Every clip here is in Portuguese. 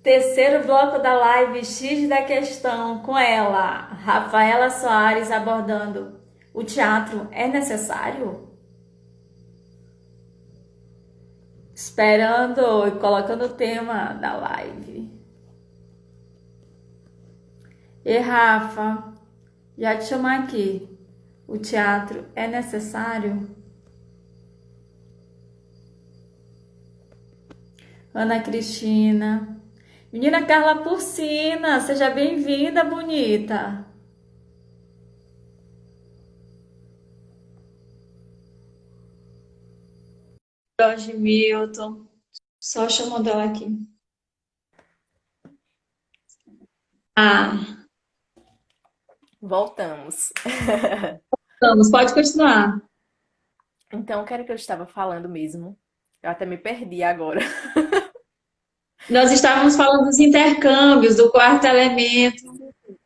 Terceiro bloco da live X da questão com ela, Rafaela Soares, abordando o teatro é necessário? Esperando e colocando o tema da live. E Rafa, já te chamar aqui. O teatro é necessário? Ana Cristina. Menina Carla Porcina, seja bem-vinda, bonita. Jorge Milton. Só chamando ela aqui. Ah, Voltamos. vamos, pode continuar. Então, o que era que eu estava falando mesmo? Eu até me perdi agora. Nós estávamos falando dos intercâmbios, do quarto elemento,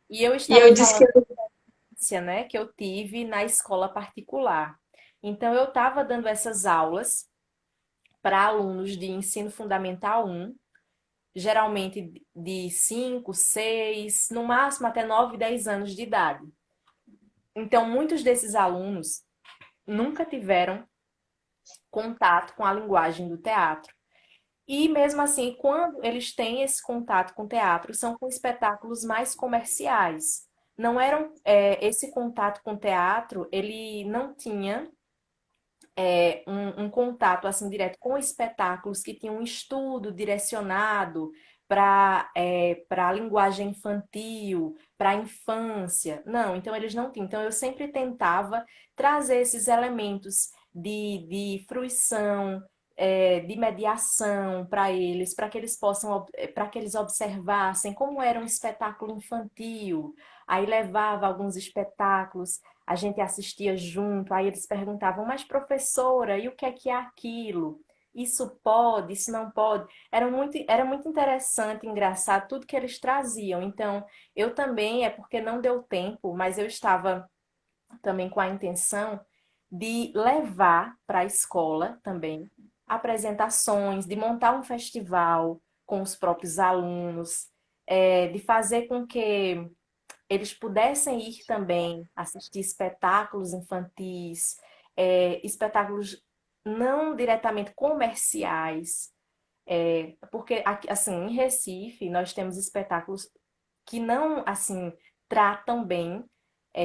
E eu e estava eu disse que falando, né, que eu tive na escola particular. Então, eu estava dando essas aulas para alunos de ensino fundamental 1, geralmente de 5, 6, no máximo até 9, 10 anos de idade. Então, muitos desses alunos nunca tiveram contato com a linguagem do teatro. E mesmo assim, quando eles têm esse contato com o teatro, são com espetáculos mais comerciais. Não eram, esse contato com o teatro, ele não tinha um contato assim direto com espetáculos que tinham um estudo direcionado para a linguagem infantil, para a infância. Não, então eles não tinham. Então eu sempre tentava trazer esses elementos de fruição, de mediação para que eles possam, para que eles observassem como era um espetáculo infantil. Aí levava alguns espetáculos, a gente assistia junto, aí eles perguntavam, mas professora, e o que é aquilo? Isso pode, isso não pode? Era muito interessante, engraçado, tudo que eles traziam. Então, eu também, é porque não deu tempo, mas eu estava também com a intenção de levar para a escola também apresentações, de montar um festival com os próprios alunos, de fazer com que eles pudessem ir também assistir espetáculos infantis, espetáculos não diretamente comerciais, porque aqui, assim, em Recife nós temos espetáculos que não assim tratam bem,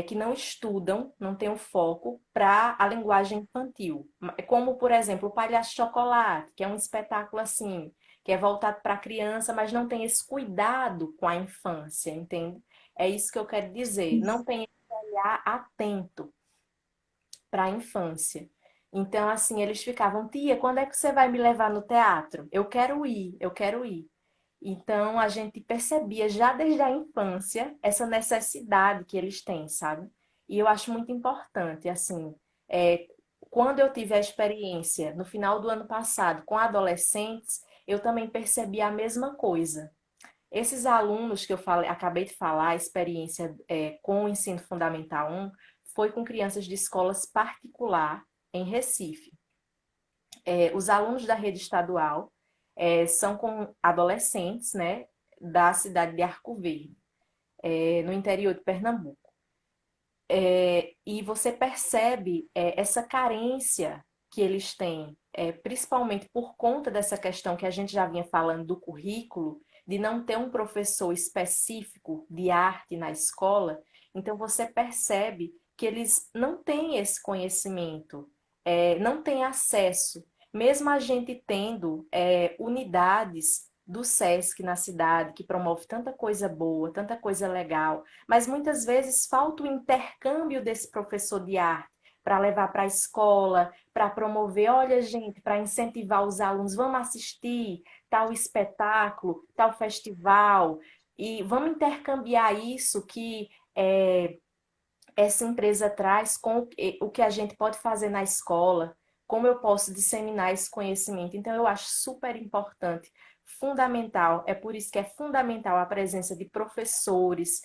que não estudam, não têm o foco para a linguagem infantil. Como, por exemplo, o Palhaço de Chocolate, que é um espetáculo assim, que é voltado para a criança, mas não tem esse cuidado com a infância, entende? É isso que eu quero dizer. Não tem esse olhar atento para a infância. Então, assim, eles ficavam, tia, quando é que você vai me levar no teatro? Eu quero ir, eu quero ir. Então, a gente percebia já desde a infância essa necessidade que eles têm, sabe? E eu acho muito importante, assim, é, quando eu tive a experiência no final do ano passado com adolescentes, eu também percebi a mesma coisa. Esses alunos que eu falei, acabei de falar, a experiência com o ensino fundamental 1 foi com crianças de escolas particular em Recife. Os alunos da rede estadual são com adolescentes, né, da cidade de Arco Verde, no interior de Pernambuco. E você percebe essa carência que eles têm, principalmente por conta dessa questão que a gente já vinha falando do currículo, de não ter um professor específico de arte na escola. Então você percebe que eles não têm esse conhecimento, não têm acesso, mesmo a gente tendo unidades do SESC na cidade, que promove tanta coisa boa, tanta coisa legal, mas muitas vezes falta o intercâmbio desse professor de arte para levar para a escola, para promover, olha, gente, para incentivar os alunos, vamos assistir tal espetáculo, tal festival, e vamos intercambiar isso que essa empresa traz com o que a gente pode fazer na escola, como eu posso disseminar esse conhecimento. Então, eu acho super importante, fundamental, é por isso que é fundamental a presença de professores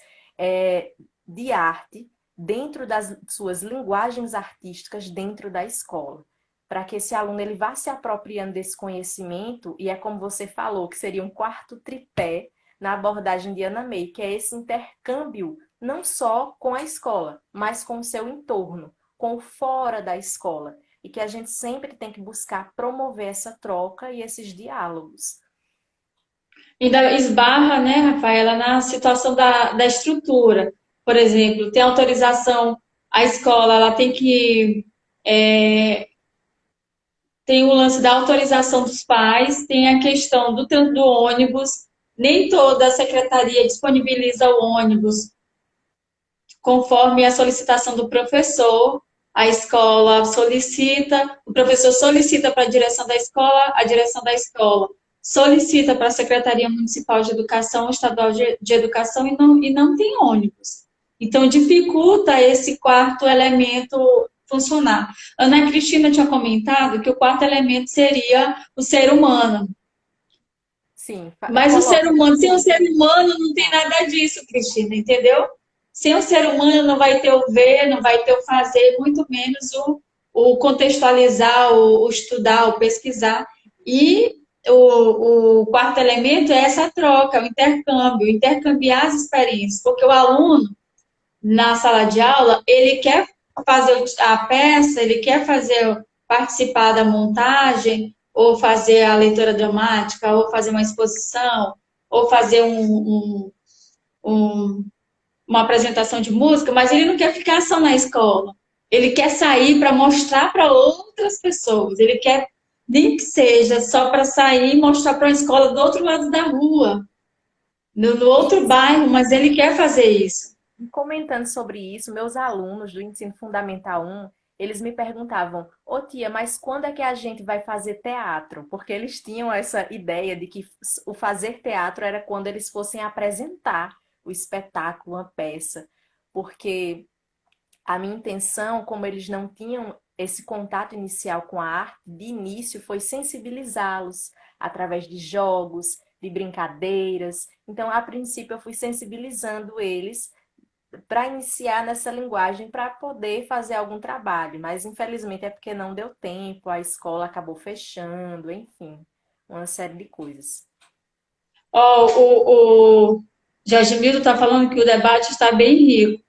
de arte dentro das suas linguagens artísticas dentro da escola. para que esse aluno ele vá se apropriando desse conhecimento, e é como você falou, que seria um quarto tripé na abordagem de Anna May, que é esse intercâmbio não só com a escola, mas com o seu entorno, com o fora da escola, e que a gente sempre tem que buscar promover essa troca e esses diálogos. Ainda esbarra, né, Rafaela, na situação da estrutura. Por exemplo, tem autorização, a escola ela tem que. Tem o lance da autorização dos pais, tem a questão do ônibus. Nem toda a secretaria disponibiliza o ônibus conforme a solicitação do professor. A escola solicita, o professor solicita para a direção da escola solicita para a Secretaria Municipal de Educação, Estadual de Educação e não tem ônibus. Então, dificulta esse quarto elemento funcionar. Ana Cristina tinha comentado que o quarto elemento seria o ser humano. Sim, Mas o ser humano, sem o ser humano, não tem nada disso, Cristina, entendeu? Sem o ser humano não vai ter o ver, não vai ter o fazer, muito menos o contextualizar, o estudar, o pesquisar. E o quarto elemento é essa troca, o intercâmbio, intercambiar as experiências, porque o aluno, na sala de aula, ele quer fazer a peça, ele quer participar da montagem, ou fazer a leitura dramática, ou fazer uma exposição, ou fazer uma apresentação de música, mas ele não quer ficar só na escola. Ele quer sair para mostrar para outras pessoas. Ele quer, nem que seja só para sair e mostrar para uma escola do outro lado da rua, no outro bairro, mas ele quer fazer isso. Comentando sobre isso, meus alunos do Ensino Fundamental 1, eles me perguntavam: ô tia, mas quando é que a gente vai fazer teatro? Porque eles tinham essa ideia de que o fazer teatro era quando eles fossem apresentar o espetáculo, uma peça. Porque a minha intenção, como eles não tinham esse contato inicial com a arte, de início foi sensibilizá-los através de jogos, de brincadeiras. Então, a princípio, eu fui sensibilizando eles para iniciar nessa linguagem para poder fazer algum trabalho, mas infelizmente é porque não deu tempo, a escola acabou fechando, enfim, uma série de coisas. O Jorge Milton está falando que o debate está bem rico.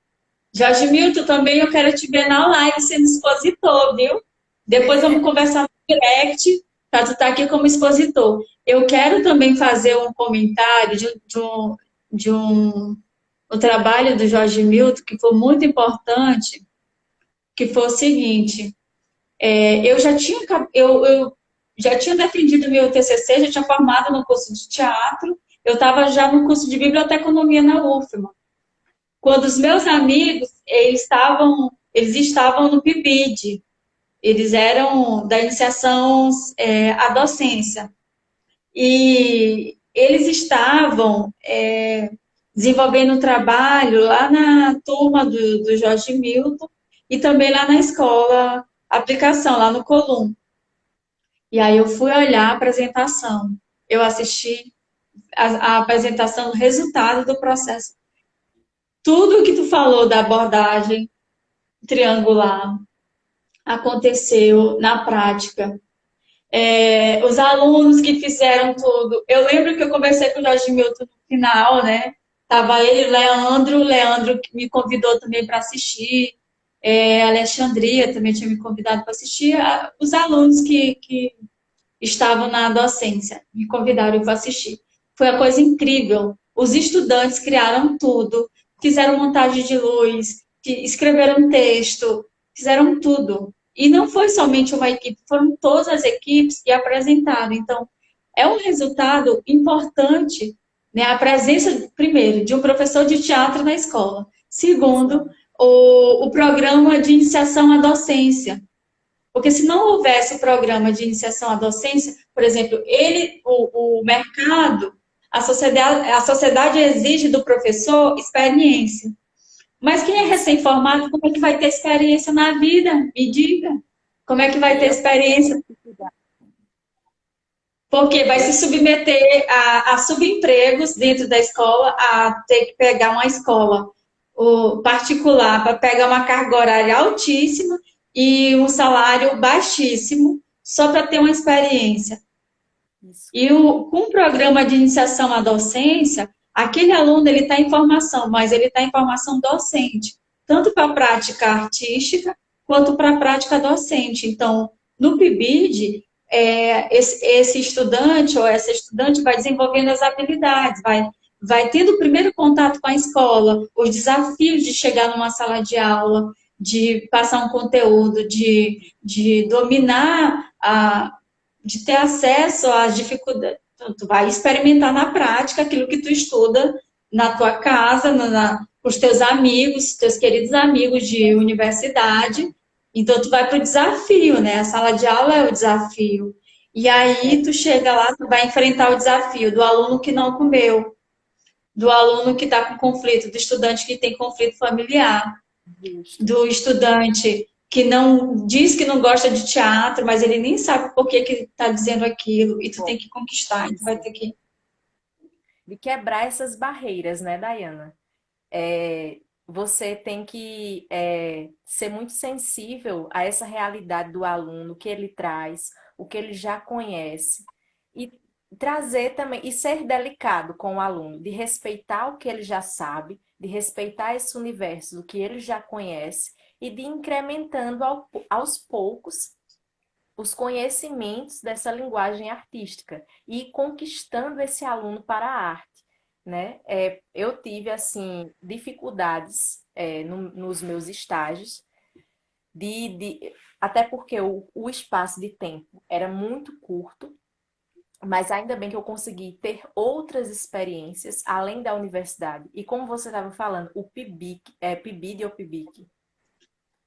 Jorge Milton, também eu quero te ver na live sendo expositor, viu? Depois vamos conversar no direct para tu estar aqui como expositor. Eu quero também fazer um comentário de o trabalho do Jorge Milton, que foi muito importante, que foi o seguinte, eu já tinha defendido meu TCC, já tinha formado no curso de teatro, eu estava já no curso de biblioteconomia na UFMA. Quando os meus amigos, eles estavam no PIBID, eles eram da iniciação à docência, e eles estavam desenvolvendo um trabalho lá na turma do Jorge Milton e também lá na escola, aplicação, lá no Colum. E aí eu fui olhar a apresentação. Eu assisti a apresentação do resultado do processo. Tudo que tu falou da abordagem triangular aconteceu na prática. Os alunos que fizeram tudo. Eu lembro que eu conversei com o Jorge Milton no final, né? Tava ele, o Leandro que me convidou também para assistir, a Alexandria também tinha me convidado para assistir, os alunos que estavam na docência me convidaram para assistir. Foi uma coisa incrível. Os estudantes criaram tudo, fizeram montagem de luz, escreveram texto, fizeram tudo. E não foi somente uma equipe, foram todas as equipes que apresentaram. Então, é um resultado importante, né? A presença, primeiro, de um professor de teatro na escola. Segundo, o programa de iniciação à docência. Porque se não houvesse o programa de iniciação à docência, por exemplo, o mercado, a sociedade exige do professor experiência. Mas quem é recém-formado, como é que vai ter experiência na vida? Me diga. Como é que vai ter experiência? Porque vai se submeter a subempregos dentro da escola, a ter que pegar uma escola particular para pegar uma carga horária altíssima e um salário baixíssimo só para ter uma experiência. Isso. E com o programa de iniciação à docência, aquele aluno ele está em formação, mas ele está em formação docente, tanto para a prática artística quanto para a prática docente. Então, no PIBID, esse estudante ou essa estudante vai desenvolvendo as habilidades, vai tendo o primeiro contato com a escola, os desafios de chegar numa sala de aula, de passar um conteúdo, de dominar de ter acesso às dificuldades. Então, tu vai experimentar na prática aquilo que tu estuda na tua casa, com os teus amigos, teus queridos amigos de universidade. Então, tu vai para o desafio, né? A sala de aula é o desafio. E aí, tu chega lá, tu vai enfrentar o desafio do aluno que não comeu, do aluno que está com conflito, do estudante que tem conflito familiar, Justo. do estudante que não diz que não gosta de teatro, mas ele nem sabe por que está dizendo aquilo, e tu Bom, tem que conquistar, e tu vai isso. ter que. De quebrar essas barreiras, né, Dayana? Você tem que ser muito sensível a essa realidade do aluno, o que ele traz, o que ele já conhece, e trazer também, e ser delicado com o aluno, de respeitar o que ele já sabe, de respeitar esse universo do que ele já conhece, e de ir incrementando aos poucos os conhecimentos dessa linguagem artística e ir conquistando esse aluno para a arte, né? Eu tive, assim, dificuldades nos meus estágios, até porque o espaço de tempo era muito curto, mas ainda bem que eu consegui ter outras experiências além da universidade. E como você estava falando, o PIBIC, PIBID ou PIBIC?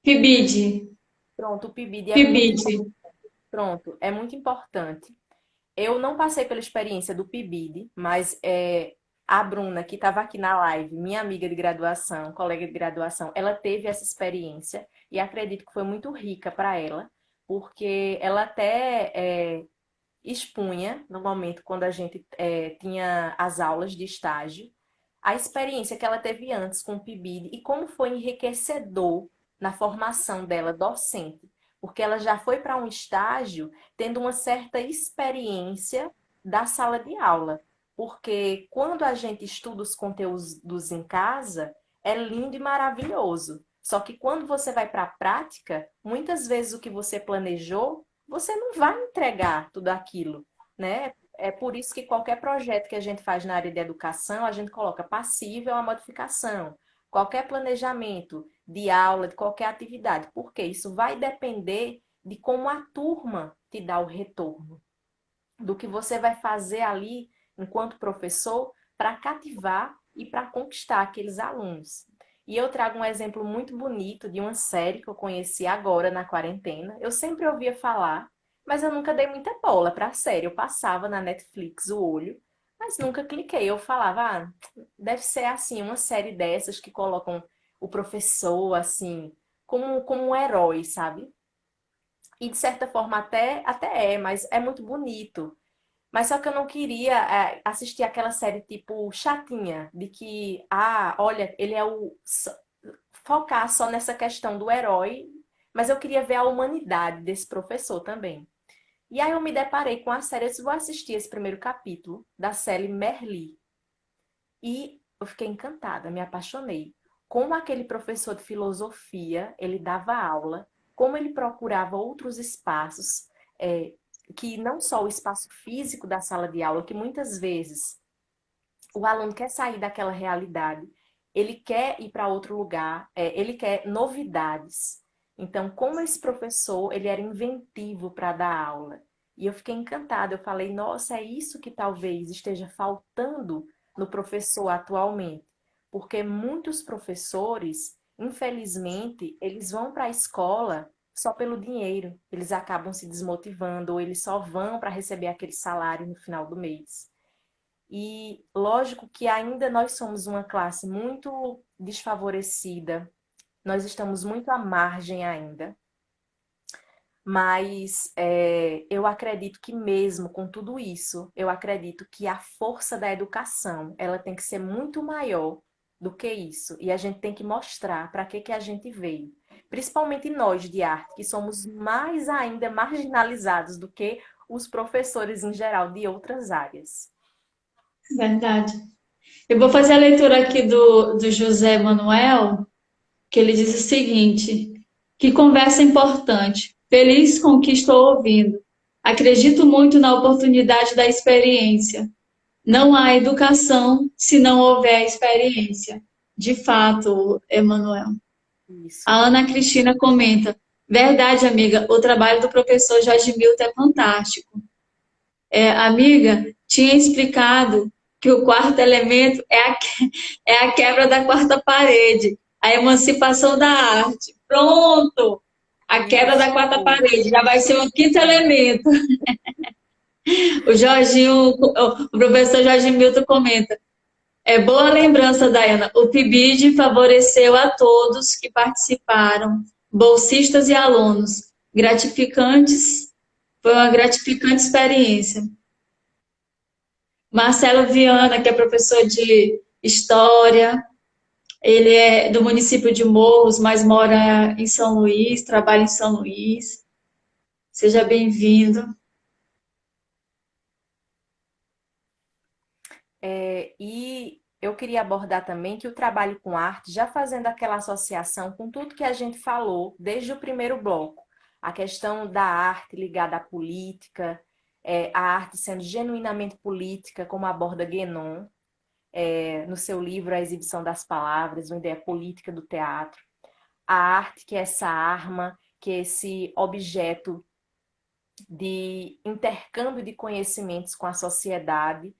PIBID, Pronto, o PIBID é muito, PIBID. pronto, é muito importante. Eu não passei pela experiência do PIBID, mas a Bruna, que estava aqui na live, minha amiga de graduação, colega de graduação, ela teve essa experiência e acredito que foi muito rica para ela, porque ela até expunha, no momento quando a gente tinha as aulas de estágio, a experiência que ela teve antes com o PIBID e como foi enriquecedor na formação dela docente, porque ela já foi para um estágio tendo uma certa experiência da sala de aula. Porque quando a gente estuda os conteúdos em casa, é lindo e maravilhoso. Só que quando você vai para a prática, muitas vezes o que você planejou, você não vai entregar tudo aquilo, né? É por isso que qualquer projeto que a gente faz na área de educação, a gente coloca passível à modificação. Qualquer planejamento de aula, de qualquer atividade, porque isso vai depender de como a turma te dá o retorno, do que você vai fazer ali enquanto professor para cativar e para conquistar aqueles alunos. E eu trago um exemplo muito bonito de uma série que eu conheci agora na quarentena. Eu sempre ouvia falar, mas eu nunca dei muita bola para a série. Eu passava na Netflix o olho, mas nunca cliquei. Eu falava, deve ser assim, uma série dessas que colocam o professor assim, como um herói, sabe? E de certa forma até mas é muito bonito. Mas só que eu não queria assistir aquela série tipo chatinha, de que, olha, ele é focar só nessa questão do herói, mas eu queria ver a humanidade desse professor também. E aí eu me deparei com a série, eu disse, vou assistir esse primeiro capítulo da série Merli. E eu fiquei encantada, me apaixonei. Como aquele professor de filosofia, ele dava aula, como ele procurava outros espaços, é, que não só o espaço físico da sala de aula, que muitas vezes o aluno quer sair daquela realidade, ele quer ir para outro lugar, ele quer novidades. Então, como esse professor, ele era inventivo para dar aula. E eu fiquei encantada, eu falei, nossa, é isso que talvez esteja faltando no professor atualmente. Porque muitos professores, infelizmente, eles vão para a escola só pelo dinheiro. Eles acabam se desmotivando ou eles só vão para receber aquele salário no final do mês. E lógico que ainda nós somos uma classe muito desfavorecida, nós estamos muito à margem ainda, mas eu acredito que mesmo com tudo isso, eu acredito que a força da educação, ela tem que ser muito maior do que isso. E a gente tem que mostrar para que a gente veio. principalmente nós de arte, que somos mais ainda marginalizados do que os professores em geral de outras áreas. Verdade. Eu vou fazer a leitura aqui do José Manuel, que ele diz o seguinte: que conversa importante. Feliz com o que estou ouvindo. Acredito muito na oportunidade da experiência. Não há educação se não houver experiência. De fato, Emanuel. Isso. A Ana Cristina comenta: verdade, amiga, o trabalho do professor Jorge Milton é fantástico. Amiga, tinha explicado que o quarto elemento é a quebra da quarta parede, a emancipação da arte. Pronto! A quebra Isso. da quarta parede já vai ser o quinto elemento. O Jorginho, o professor Jorge Milton comenta: boa lembrança, Dayana. O PIBID favoreceu a todos que participaram, bolsistas e alunos. Foi uma gratificante experiência. Marcelo Viana, que é professor de História, ele é do município de Morros, mas mora em São Luís, trabalha em São Luís. Seja bem-vindo. E eu queria abordar também que o trabalho com arte, já fazendo aquela associação com tudo que a gente falou desde o primeiro bloco, a questão da arte ligada à política, a arte sendo genuinamente política, como aborda Guénon, no seu livro A Exibição das Palavras, uma ideia política do teatro. A arte que é essa arma, que é esse objeto de intercâmbio de conhecimentos com a sociedade,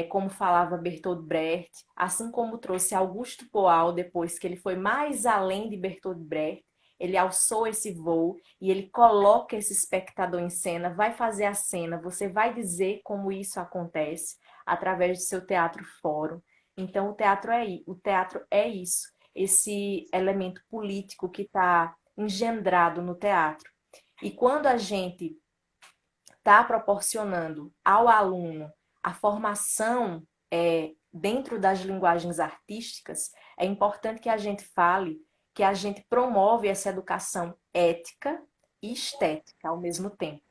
como falava Bertolt Brecht, assim como trouxe Augusto Boal depois, que ele foi mais além de Bertolt Brecht, ele alçou esse voo e ele coloca esse espectador em cena, vai fazer a cena, você vai dizer como isso acontece através do seu teatro fórum. Então o teatro é isso, esse elemento político que está engendrado no teatro. E quando a gente está proporcionando ao aluno a formação dentro das linguagens artísticas, é importante que a gente fale que a gente promove essa educação ética e estética ao mesmo tempo,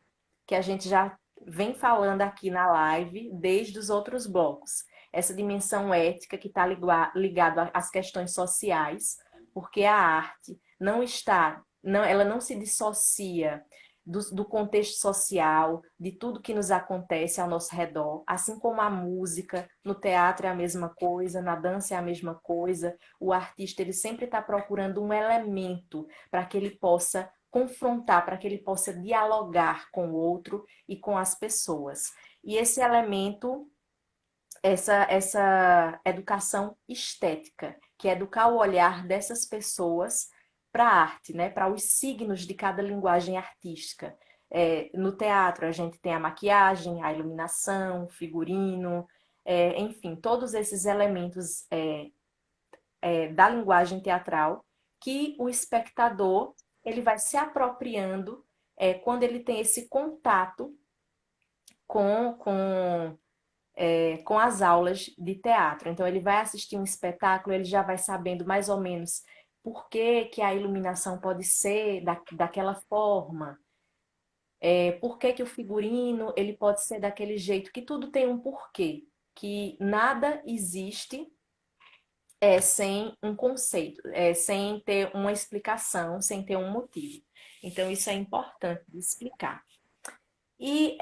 que a gente já vem falando aqui na live desde os outros blocos. Essa dimensão ética que está ligada às questões sociais, porque a arte ela não se dissocia do contexto social, de tudo que nos acontece ao nosso redor, assim como a música, no teatro é a mesma coisa, na dança é a mesma coisa, o artista ele sempre está procurando um elemento para que ele possa confrontar, para que ele possa dialogar com o outro e com as pessoas. E esse elemento, essa educação estética, que é educar o olhar dessas pessoas para a arte, né? Para os signos de cada linguagem artística. No teatro, a gente tem a maquiagem, a iluminação, o figurino, enfim, todos esses elementos da linguagem teatral que o espectador ele vai se apropriando quando ele tem esse contato com as aulas de teatro. Então, ele vai assistir um espetáculo, ele já vai sabendo mais ou menos por que, que a iluminação pode ser daquela forma, por que, que o figurino ele pode ser daquele jeito, que tudo tem um porquê, que nada existe sem um conceito, sem ter uma explicação, sem ter um motivo. Então, isso é importante de explicar. E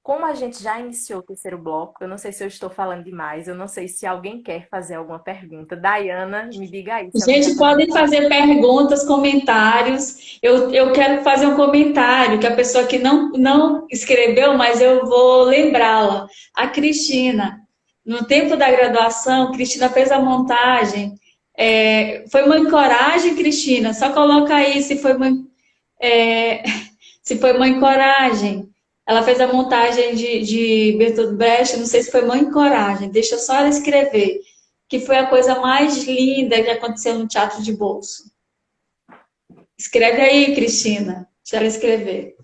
como a gente já iniciou o terceiro bloco, eu não sei se eu estou falando demais, eu não sei se alguém quer fazer alguma pergunta. Dayana, me diga aí. Gente, podem fazer perguntas, comentários. Eu quero fazer um comentário que a pessoa que não escreveu, mas eu vou lembrá-la. A Cristina. No tempo da graduação, Cristina fez a montagem. Foi uma coragem, Cristina. Só coloca aí se foi Mãe Coragem. Ela fez a montagem de Bertolt Brecht, não sei se foi Mãe Coragem, deixa só ela escrever, que foi a coisa mais linda que aconteceu no Teatro de Bolso. Escreve aí, Cristina, deixa ela escrever.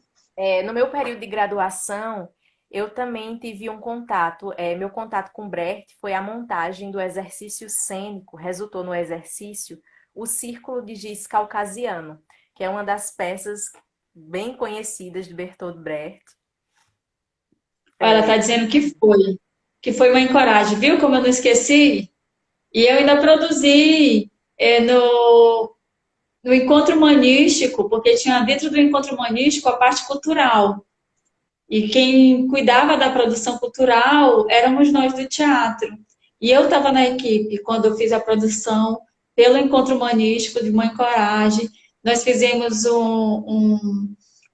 No meu período de graduação, eu também tive um contato. Meu contato com Brecht foi a montagem do exercício cênico, resultou no exercício O Círculo de Giz Caucasiano, que é uma das peças bem conhecidas de Bertolt Brecht. Ela está dizendo que foi uma encoragem, viu? Como eu não esqueci. E eu ainda produzi no encontro humanístico, porque tinha dentro do encontro humanístico a parte cultural. E quem cuidava da produção cultural éramos nós do teatro. E eu estava na equipe quando eu fiz a produção pelo encontro humanístico de Mãe Coragem. Nós fizemos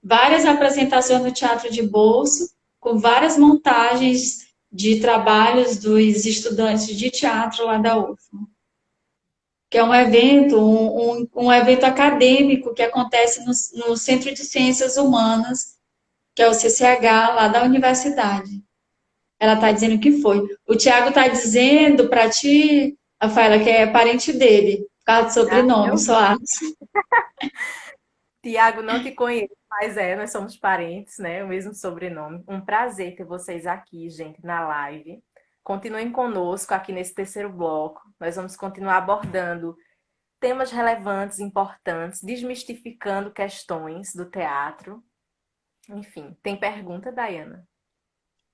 várias apresentações no Teatro de Bolso, com várias montagens de trabalhos dos estudantes de teatro lá da UFMA, que é um evento, um evento acadêmico que acontece no Centro de Ciências Humanas, que é o CCH, lá da universidade. Ela está dizendo que foi. O Tiago está dizendo para ti, Rafaela, que é parente dele, por causa do Ah, sobrenome, eu Soares. Tiago, não te conheço, mas nós somos parentes, né? O mesmo sobrenome. Um prazer ter vocês aqui, gente, na live. Continuem conosco aqui nesse terceiro bloco. Nós vamos continuar abordando temas relevantes, importantes, desmistificando questões do teatro. Enfim, tem pergunta, Dayana?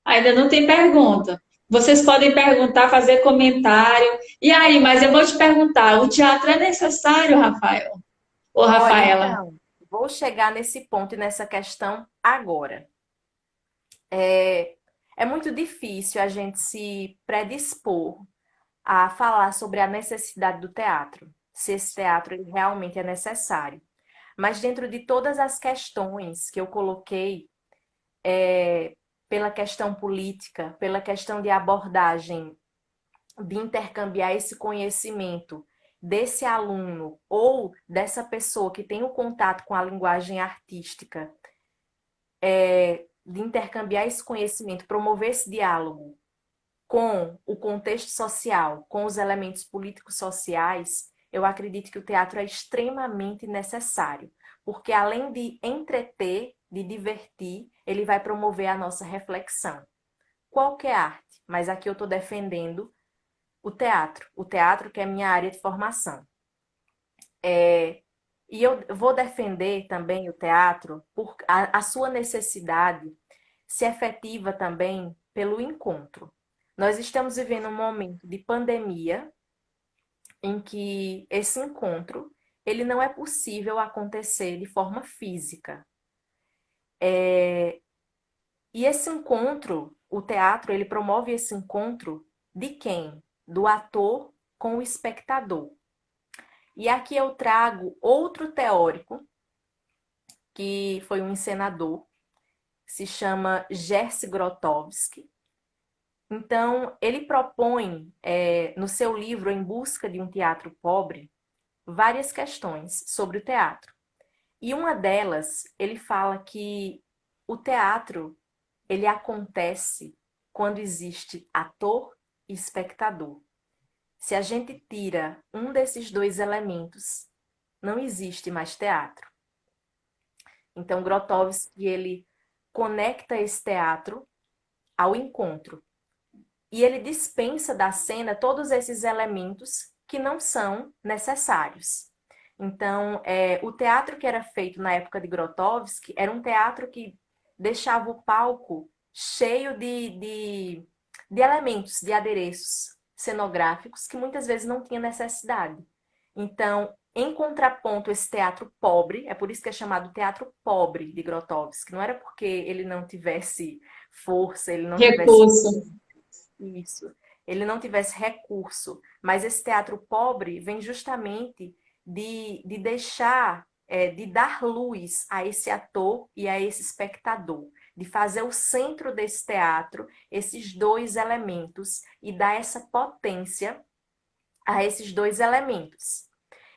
Ainda não tem pergunta. Vocês podem perguntar, fazer comentário. E aí, mas eu vou te perguntar, o teatro é necessário, Rafael? Ou Olha, Rafaela? então, vou chegar nesse ponto e nessa questão agora. É muito difícil a gente se predispor a falar sobre a necessidade do teatro, se esse teatro ele realmente é necessário. Mas dentro de todas as questões que eu coloquei, pela questão política, pela questão de abordagem, de intercambiar esse conhecimento desse aluno ou dessa pessoa que tem o contato com a linguagem artística, de intercambiar esse conhecimento, promover esse diálogo com o contexto social, com os elementos políticos sociais, eu acredito que o teatro é extremamente necessário, porque além de entreter, de divertir, ele vai promover a nossa reflexão. Qualquer arte, mas aqui eu estou defendendo o teatro que é minha área de formação. E eu vou defender também o teatro por a sua necessidade se efetiva também pelo encontro. Nós estamos vivendo um momento de pandemia em que esse encontro ele não é possível acontecer de forma física. E esse encontro, o teatro, ele promove esse encontro de quem? Do ator com o espectador. E aqui eu trago outro teórico, que foi um encenador, se chama Jerzy Grotowski. Então, ele propõe, no seu livro Em Busca de um Teatro Pobre, várias questões sobre o teatro. E uma delas, ele fala que o teatro, ele acontece quando existe ator e espectador. Se a gente tira um desses dois elementos, não existe mais teatro. Então, Grotowski, ele conecta esse teatro ao encontro. E ele dispensa da cena todos esses elementos que não são necessários. Então, o teatro que era feito na época de Grotowski era um teatro que deixava o palco cheio de elementos, de adereços cenográficos que muitas vezes não tinha necessidade. Então, em contraponto, esse teatro pobre, é por isso que é chamado teatro pobre de Grotowski, não era porque ele não tivesse força, ele não tivesse Recurso. isso, ele não tivesse recurso, mas esse teatro pobre vem justamente de deixar, de dar luz a esse ator e a esse espectador, de fazer o centro desse teatro esses dois elementos e dar essa potência a esses dois elementos.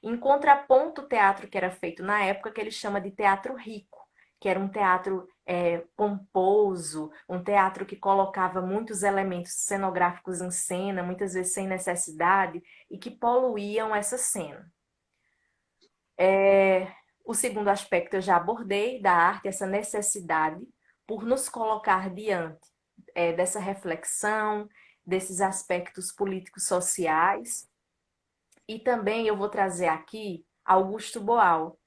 Em contraponto, o teatro que era feito na época, que ele chama de teatro rico, que era um teatro pomposo, um teatro que colocava muitos elementos cenográficos em cena, muitas vezes sem necessidade, e que poluíam essa cena. O segundo aspecto eu já abordei, da arte, essa necessidade por nos colocar diante dessa reflexão, desses aspectos políticos sociais. E também eu vou trazer aqui Augusto Boal,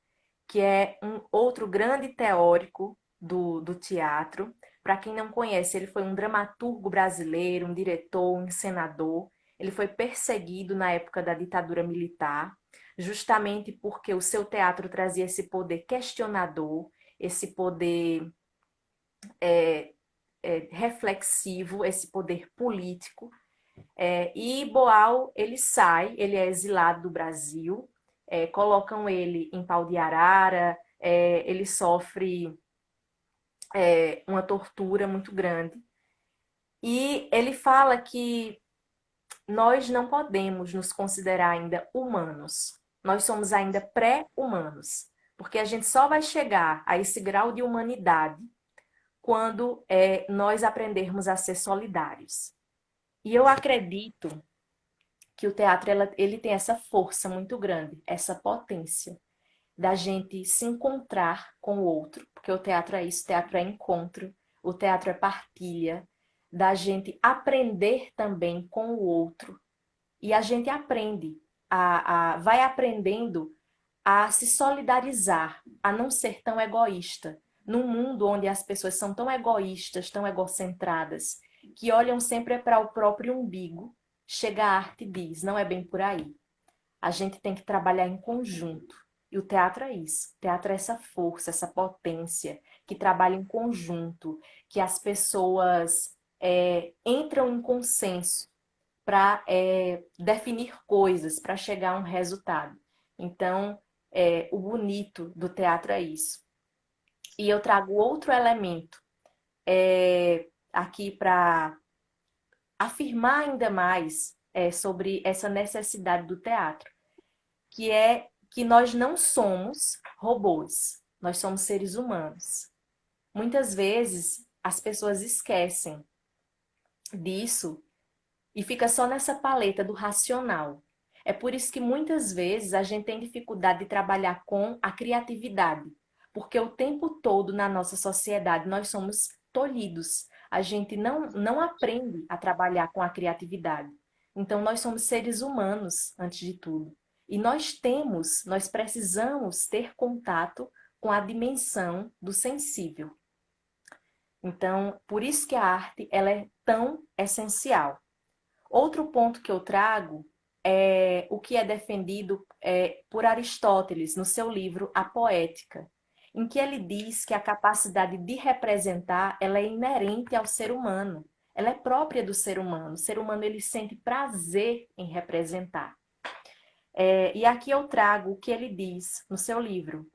que é um outro grande teórico do teatro. Para quem não conhece, ele foi um dramaturgo brasileiro, um diretor, um encenador. Ele foi perseguido na época da ditadura militar, justamente porque o seu teatro trazia esse poder questionador, esse poder reflexivo, esse poder político. E Boal, ele sai, ele é exilado do Brasil, colocam ele em Pau de Arara, ele sofre uma tortura muito grande. E ele fala que nós não podemos nos considerar ainda humanos. Nós somos ainda pré-humanos, porque a gente só vai chegar a esse grau de humanidade quando nós aprendermos a ser solidários. E eu acredito que o teatro ele tem essa força muito grande, essa potência da gente se encontrar com o outro, porque o teatro é isso, o teatro é encontro, o teatro é partilha, da gente aprender também com o outro. E a gente aprende, vai aprendendo a se solidarizar, a não ser tão egoísta. Num mundo onde as pessoas são tão egoístas, tão egocentradas, que olham sempre para o próprio umbigo, chega a arte e diz, não é bem por aí. A gente tem que trabalhar em conjunto. E o teatro é isso. O teatro é essa força, essa potência, que trabalha em conjunto, que as pessoas entram em consenso para definir coisas, para chegar a um resultado. Então, o bonito do teatro é isso. E eu trago outro elemento aqui para afirmar ainda mais sobre essa necessidade do teatro, que é que nós não somos robôs, nós somos seres humanos. Muitas vezes as pessoas esquecem disso e fica só nessa paleta do racional. É por isso que muitas vezes a gente tem dificuldade de trabalhar com a criatividade, porque o tempo todo na nossa sociedade nós somos tolhidos. A gente não aprende a trabalhar com a criatividade. Então nós somos seres humanos, antes de tudo. E nós precisamos ter contato com a dimensão do sensível. Então, por isso que a arte ela é tão essencial. Outro ponto que eu trago é o que é defendido por Aristóteles no seu livro A Poética, em que ele diz que a capacidade de representar ela é inerente ao ser humano, ela é própria do ser humano. O ser humano ele sente prazer em representar. E aqui eu trago o que ele diz no seu livro,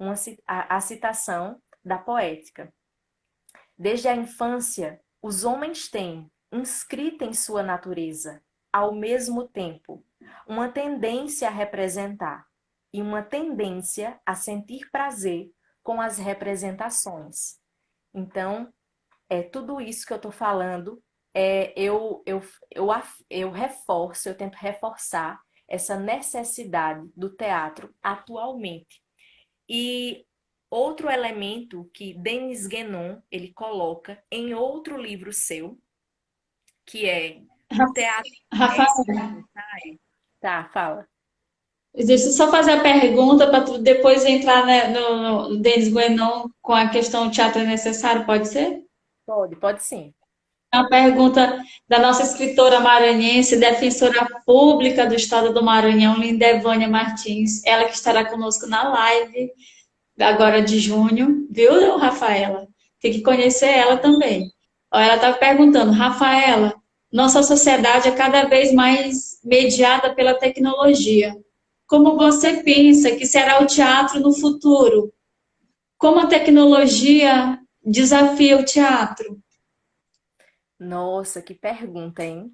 a citação da Poética. Desde a infância, os homens têm, inscrita em sua natureza, ao mesmo tempo, uma tendência a representar e uma tendência a sentir prazer com as representações. Então, tudo isso que eu estou falando, eu reforço, eu tento reforçar essa necessidade do teatro atualmente. E outro elemento que Denis Guénon, ele coloca em outro livro seu, que é o teatro... Rafael, Tá, fala. deixa eu só fazer a pergunta para tu depois entrar, né, no Denis Guénon com a questão teatro é necessário, pode ser? Pode sim. É uma pergunta da nossa escritora maranhense, defensora pública do Estado do Maranhão, Lindevânia Martins, ela que estará conosco na live agora de junho, viu, Rafaela? Tem que conhecer ela também. Ó, ela estava perguntando, Rafaela, nossa sociedade é cada vez mais mediada pela tecnologia. Como você pensa que será o teatro no futuro? Como a tecnologia desafia o teatro? Nossa, que pergunta, hein?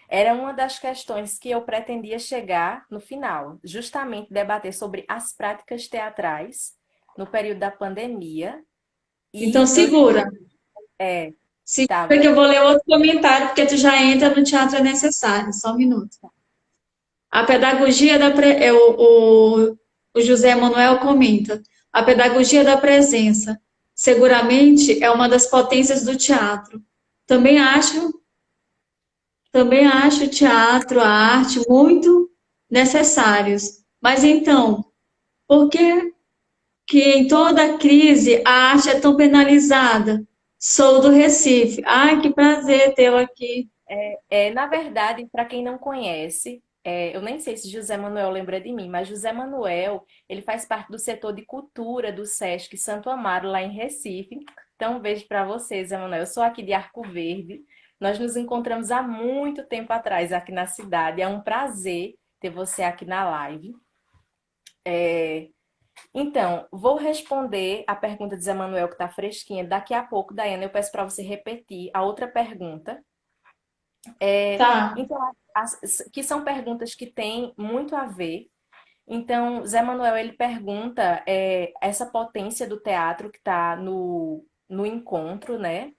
Era uma das questões que eu pretendia chegar no final, justamente debater sobre as práticas teatrais no período da pandemia. Então, E segura. é, tá, Segura que eu vou ler outro comentário, porque tu já entra no teatro é necessário. Só um minuto. A pedagogia o José Manuel comenta. A pedagogia da presença seguramente é uma das potências do teatro. Também acho o teatro, a arte, muito necessários. Mas então, por que que em toda crise a arte é tão penalizada? Sou do Recife. Ai, que prazer tê-lo aqui. Na verdade, para quem não conhece, eu nem sei se José Manuel lembra de mim, mas José Manuel, ele faz parte do setor de cultura do Sesc Santo Amaro, lá em Recife. Então, um beijo para você, José Manuel. Eu sou aqui de Arco Verde. Nós nos encontramos há muito tempo atrás aqui na cidade. É um prazer ter você aqui na live. Então, vou responder a pergunta de Zé Manuel, que está fresquinha. Daqui a pouco, Daiane, eu peço para você repetir a outra pergunta. Tá. Então, que são perguntas que têm muito a ver. Então, Zé Manuel, ele pergunta essa potência do teatro que está no encontro, né?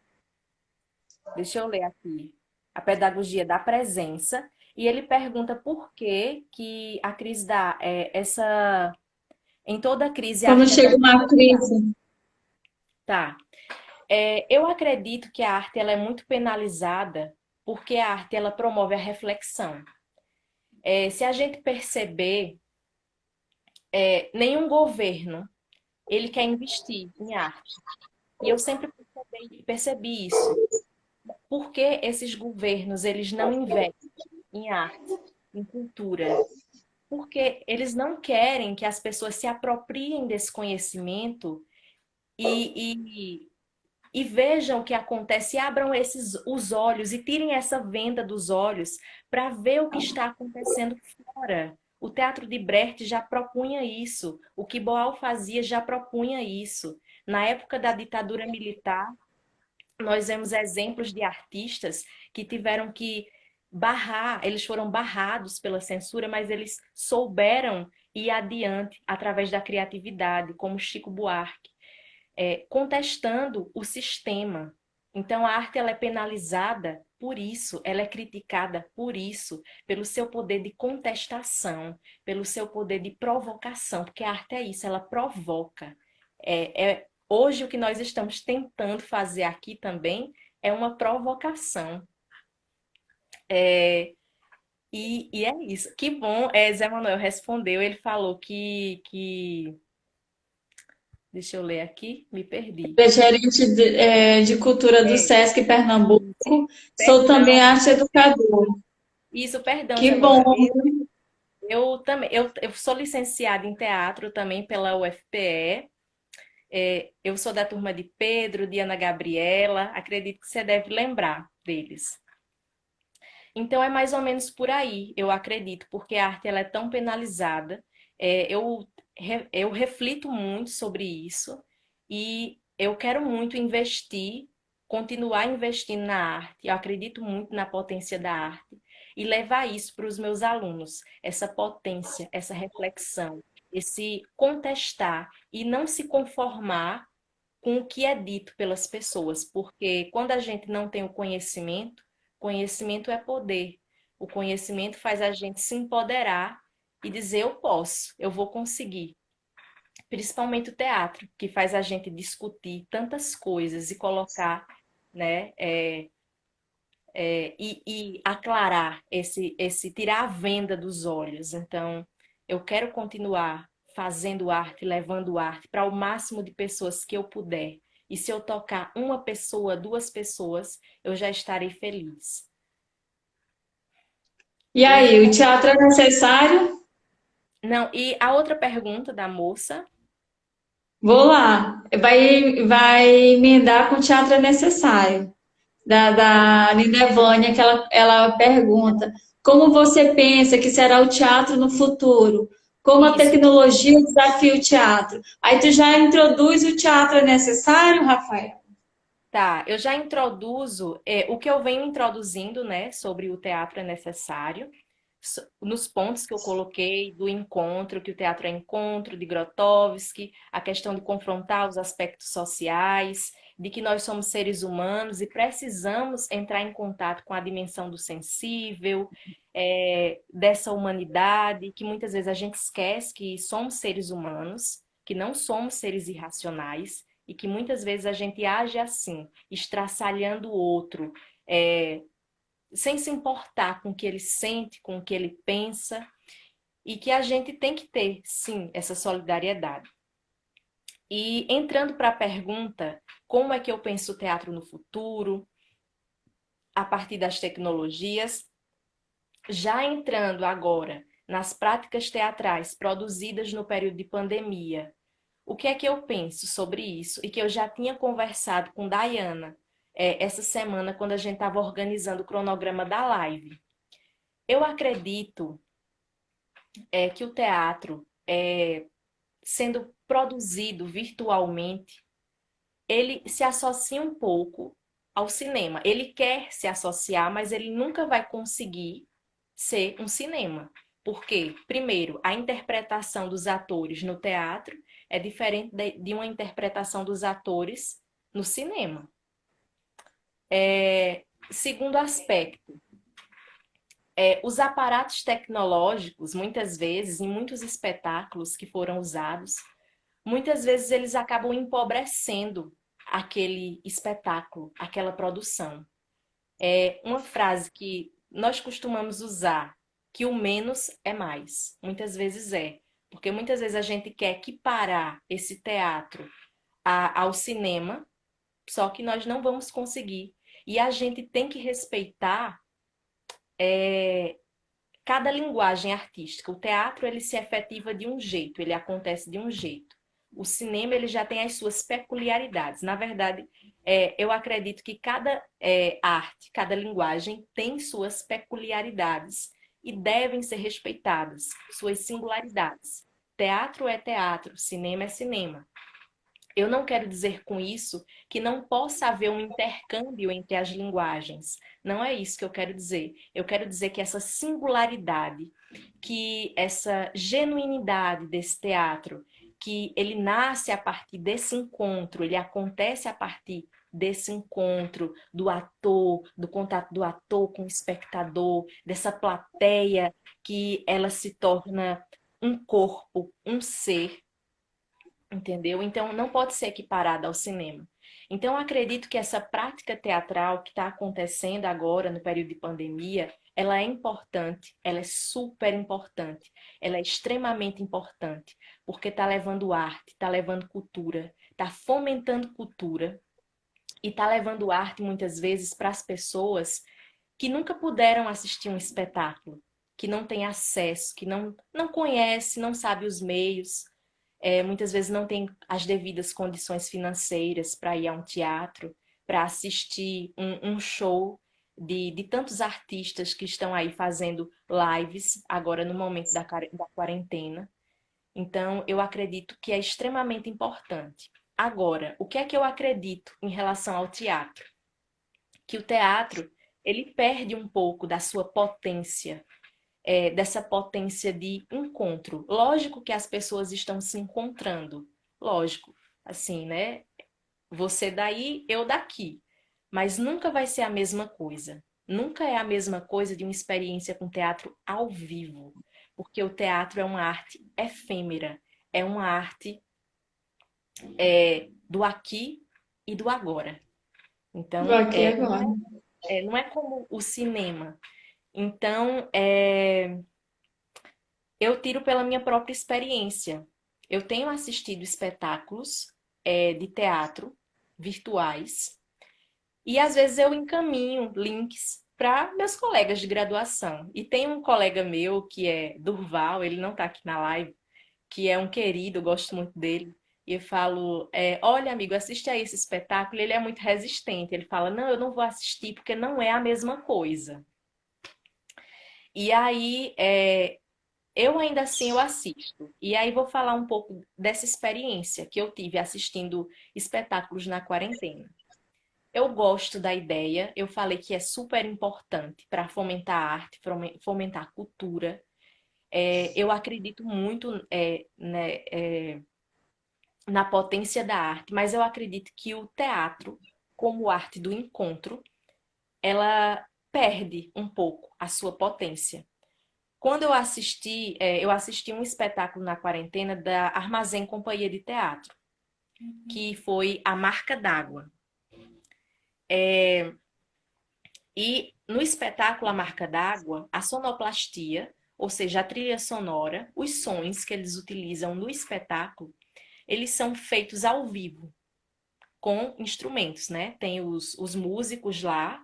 Deixa eu ler aqui. A pedagogia da presença. E ele pergunta por que que a crise em toda crise a Quando arte é chega tão uma penalizada. crise. Tá. Eu acredito que a arte ela é muito penalizada porque a arte ela promove a reflexão. Se a gente perceber, nenhum governo ele quer investir em arte. E eu sempre percebi isso. Por que esses governos eles não investem em arte, em cultura? Porque eles não querem que as pessoas se apropriem desse conhecimento e, e vejam o que acontece, e abram os olhos e tirem essa venda dos olhos para ver o que está acontecendo fora. O teatro de Brecht já propunha isso, o que Boal fazia já propunha isso. Na época da ditadura militar, nós vemos exemplos de artistas que tiveram que barrar, eles foram barrados pela censura, mas eles souberam ir adiante através da criatividade, como Chico Buarque, contestando o sistema. Então a arte ela é penalizada por isso, ela é criticada por isso, pelo seu poder de contestação, pelo seu poder de provocação, porque a arte é isso, ela provoca. Hoje o que nós estamos tentando fazer aqui também é uma provocação. E é isso. Que bom, Zé Manuel respondeu, ele falou deixa eu ler aqui, me perdi. É gerente de cultura do É, Sesc Pernambuco. isso. Sou também Perdão, arte educador. isso, perdão, Zé Que bom. Manuel. Eu também, eu sou licenciada em teatro também pela UFPE. Eu sou da turma de Pedro, de Ana Gabriela. Acredito que você deve lembrar deles. Então é mais ou menos por aí, eu acredito, porque a arte ela é tão penalizada. Eu reflito muito sobre isso e eu quero muito investir, continuar investindo na arte. Eu acredito muito na potência da arte e levar isso para os meus alunos, essa potência, essa reflexão, esse contestar e não se conformar com o que é dito pelas pessoas, porque quando a gente não tem o conhecimento, conhecimento é poder. O conhecimento faz a gente se empoderar e dizer eu posso, eu vou conseguir. Principalmente o teatro, que faz a gente discutir tantas coisas e colocar, né, e aclarar tirar a venda dos olhos. Então, eu quero continuar fazendo arte, levando arte para o máximo de pessoas que eu puder. E se eu tocar uma pessoa, duas pessoas, eu já estarei feliz. E Eu aí, o respondo. teatro é necessário? Não, e a outra pergunta da moça, Vou lá. Vai emendar com o teatro é necessário. Da Lindevânia, que ela pergunta: como você pensa que será o teatro no futuro? Como a isso, tecnologia desafia o teatro? Aí tu já introduz o teatro é necessário, Rafael? tá. Eu já introduzo o que eu venho introduzindo, né, sobre o teatro é necessário. Nos pontos que eu coloquei do encontro, que o teatro é encontro, de Grotowski, a questão de confrontar os aspectos sociais, de que nós somos seres humanos e precisamos entrar em contato com a dimensão do sensível, dessa humanidade, que muitas vezes a gente esquece que somos seres humanos, que não somos seres irracionais e que muitas vezes a gente age assim, estraçalhando o outro, é, sem se importar com o que ele sente, com o que ele pensa. e que a gente tem que ter, sim, essa solidariedade. E entrando para a pergunta, como é que eu penso o teatro no futuro, a partir das tecnologias, já entrando agora nas práticas teatrais produzidas no período de pandemia, o que é que eu penso sobre isso? E que eu já tinha conversado com Dayana essa semana, quando a gente estava organizando o cronograma da live. Eu acredito que o teatro, sendo produzido virtualmente, ele se associa um pouco ao cinema. Ele quer se associar, mas ele nunca vai conseguir ser um cinema. Porque, primeiro, a interpretação dos atores no teatro é diferente de uma interpretação dos atores no cinema. Segundo aspecto, os aparatos tecnológicos, muitas vezes, em muitos espetáculos que foram usados, muitas vezes eles acabam empobrecendo aquele espetáculo, aquela produção. É uma frase que nós costumamos usar, que o menos é mais. Muitas vezes é. Porque muitas vezes a gente quer equiparar esse teatro ao cinema, só que nós não vamos conseguir. E a gente tem que respeitar cada linguagem artística. O teatro ele se efetiva de um jeito, ele acontece de um jeito. O cinema ele já tem as suas peculiaridades. Na verdade, eu acredito que cada arte, cada linguagem tem suas peculiaridades e devem ser respeitadas, suas singularidades. Teatro é teatro, cinema é cinema. Eu não quero dizer com isso que não possa haver um intercâmbio entre as linguagens. Não é isso que eu quero dizer. Eu quero dizer que essa singularidade, que essa genuinidade desse teatro, que ele nasce a partir desse encontro, ele acontece a partir desse encontro do ator, do contato do ator com o espectador, dessa plateia que ela se torna um corpo, um ser. Entendeu? Então, não pode ser equiparada ao cinema. Então, eu acredito que essa prática teatral que está acontecendo agora, no período de pandemia, ela é importante, ela é super importante, ela é extremamente importante, porque está levando arte, está levando cultura, está fomentando cultura e está levando arte, muitas vezes, para as pessoas que nunca puderam assistir um espetáculo, que não têm acesso, que não conhece, não sabe os meios, muitas vezes não tem as devidas condições financeiras para ir a um teatro, para assistir um show de tantos artistas que estão aí fazendo lives agora no momento da quarentena. Então, eu acredito que é extremamente importante. Agora, o que é que eu acredito em relação ao teatro? Que o teatro, ele perde um pouco da sua potência, dessa potência de encontro. Lógico que as pessoas estão se encontrando, lógico, assim, né? Você daí, eu daqui. Mas nunca vai ser a mesma coisa. Nunca é a mesma coisa de uma experiência com teatro ao vivo. Porque o teatro é uma arte efêmera, é uma arte do aqui e do agora. Então, Aqui agora. não é como o cinema. Então, eu tiro pela minha própria experiência. Eu tenho assistido espetáculos de teatro virtuais e às vezes eu encaminho links para meus colegas de graduação. E tem um colega meu que é Durval, ele não está aqui na live, que é um querido, eu gosto muito dele. E eu falo, olha, amigo, assiste a esse espetáculo. Ele é muito resistente. Ele fala, não, eu não vou assistir porque não é a mesma coisa. E aí, eu ainda assim eu assisto. E aí vou falar um pouco dessa experiência que eu tive assistindo espetáculos na quarentena. Eu gosto da ideia, eu falei que é super importante para fomentar a arte, fomentar a cultura. Eu acredito muito na potência da arte, mas eu acredito que o teatro, como arte do encontro, ela perde um pouco a sua potência. Quando eu assisti um espetáculo na quarentena da Armazém Companhia de Teatro, que foi A Marca d'Água. E no espetáculo A Marca d'Água, a sonoplastia, ou seja, a trilha sonora, os sons que eles utilizam no espetáculo, eles são feitos ao vivo, com instrumentos, né? Tem os músicos lá,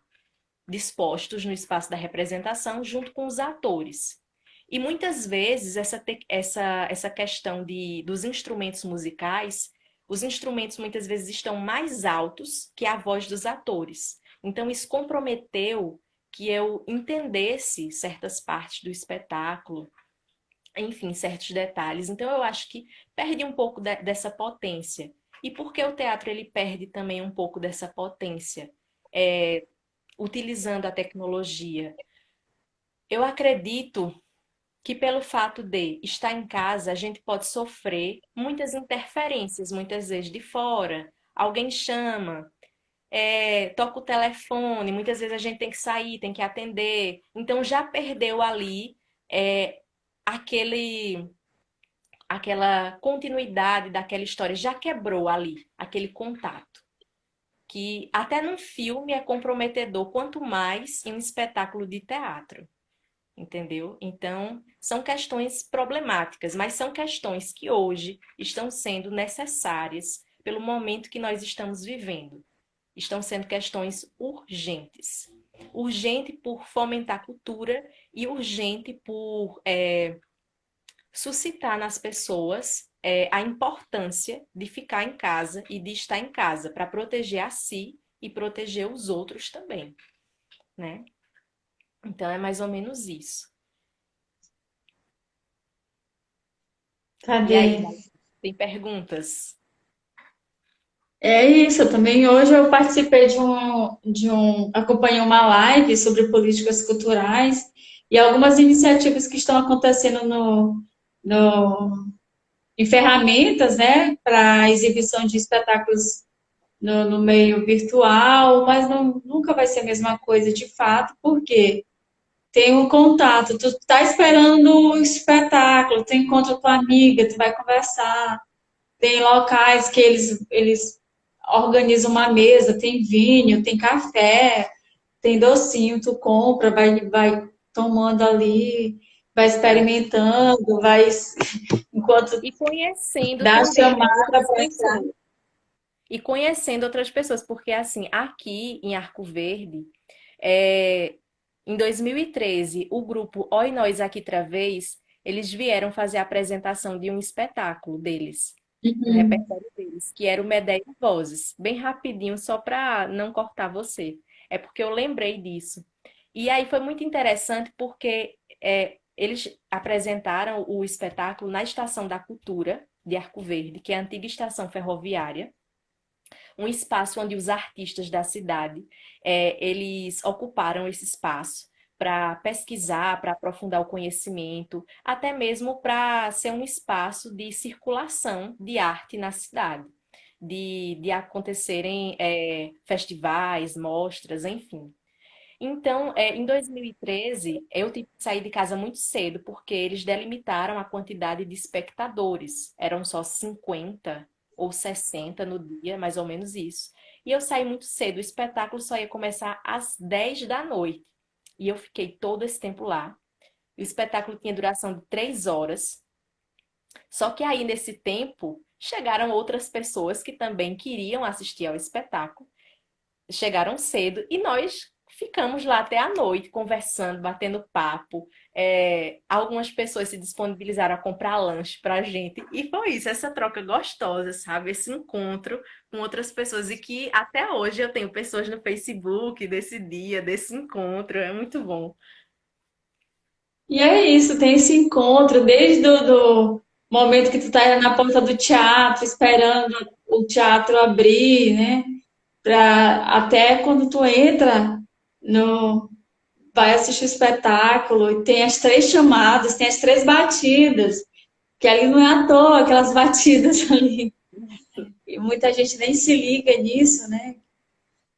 dispostos no espaço da representação, junto com os atores. E muitas vezes essa questão dos instrumentos musicais, os instrumentos muitas vezes estão mais altos que a voz dos atores. Então isso comprometeu que eu entendesse certas partes do espetáculo, enfim, certos detalhes. Então eu acho que perde um pouco dessa potência. E por que o teatro ele perde também um pouco dessa potência? Utilizando a tecnologia. Eu acredito que pelo fato de estar em casa, a gente pode sofrer muitas interferências, muitas vezes de fora. Alguém chama, toca o telefone, muitas vezes a gente tem que sair, tem que atender. Então já perdeu ali aquele, aquela continuidade daquela história, já quebrou ali aquele contato. Que até num filme é comprometedor, quanto mais em um espetáculo de teatro. Entendeu? Então, são questões problemáticas, mas são questões que hoje estão sendo necessárias pelo momento que nós estamos vivendo. Estão sendo questões urgentes. Urgente por fomentar a cultura e urgente por suscitar nas pessoas a importância de ficar em casa e de estar em casa para proteger a si e proteger os outros também, né? Então é mais ou menos isso. E Cadê? aí, tem perguntas? É isso, eu também hoje eu participei acompanhei uma live sobre políticas culturais e algumas iniciativas que estão acontecendo em ferramentas, né, para exibição de espetáculos no meio virtual, mas nunca vai ser a mesma coisa de fato, porque tem um contato, tu tá esperando o espetáculo, tu encontra tua amiga, tu vai conversar, tem locais que eles organizam uma mesa, tem vinho, tem café, tem docinho, tu compra, vai tomando ali, vai experimentando, vai enquanto E conhecendo dá a também, né, chamada outras para entrar. pessoas. E conhecendo outras pessoas, porque assim, aqui em Arco Verde, é, em 2013, o grupo Oi Nós Aqui Outra Vez, eles vieram fazer a apresentação de um espetáculo deles, do Uhum. repertório deles, que era o Medeia Vozes. Bem rapidinho, só para não cortar você. É porque eu lembrei disso. E aí foi muito interessante porque eles apresentaram o espetáculo na Estação da Cultura de Arco Verde, que é a antiga estação ferroviária, um espaço onde os artistas da cidade eles ocuparam esse espaço para pesquisar, para aprofundar o conhecimento, até mesmo para ser um espaço de circulação de arte na cidade, de acontecerem festivais, mostras, enfim. Então, em 2013, eu tive que sair de casa muito cedo, porque eles delimitaram a quantidade de espectadores. Eram só 50 ou 60 no dia, mais ou menos isso. E eu saí muito cedo. O espetáculo só ia começar às 10 da noite. E eu fiquei todo esse tempo lá. O espetáculo tinha duração de 3 horas. Só que aí, nesse tempo, chegaram outras pessoas que também queriam assistir ao espetáculo, chegaram cedo e nós ficamos lá até a noite conversando, batendo papo. Algumas pessoas se disponibilizaram a comprar lanche pra gente e foi isso, essa troca gostosa, sabe? Esse encontro com outras pessoas e que até hoje eu tenho pessoas no Facebook desse dia, desse encontro, é muito bom. E é isso, tem esse encontro desde do momento que tu tá na porta do teatro, esperando o teatro abrir, né? Até quando tu entra no, vai assistir o espetáculo e tem as três chamadas, tem as três batidas, que ali não é à toa aquelas batidas ali. E muita gente nem se liga nisso, né?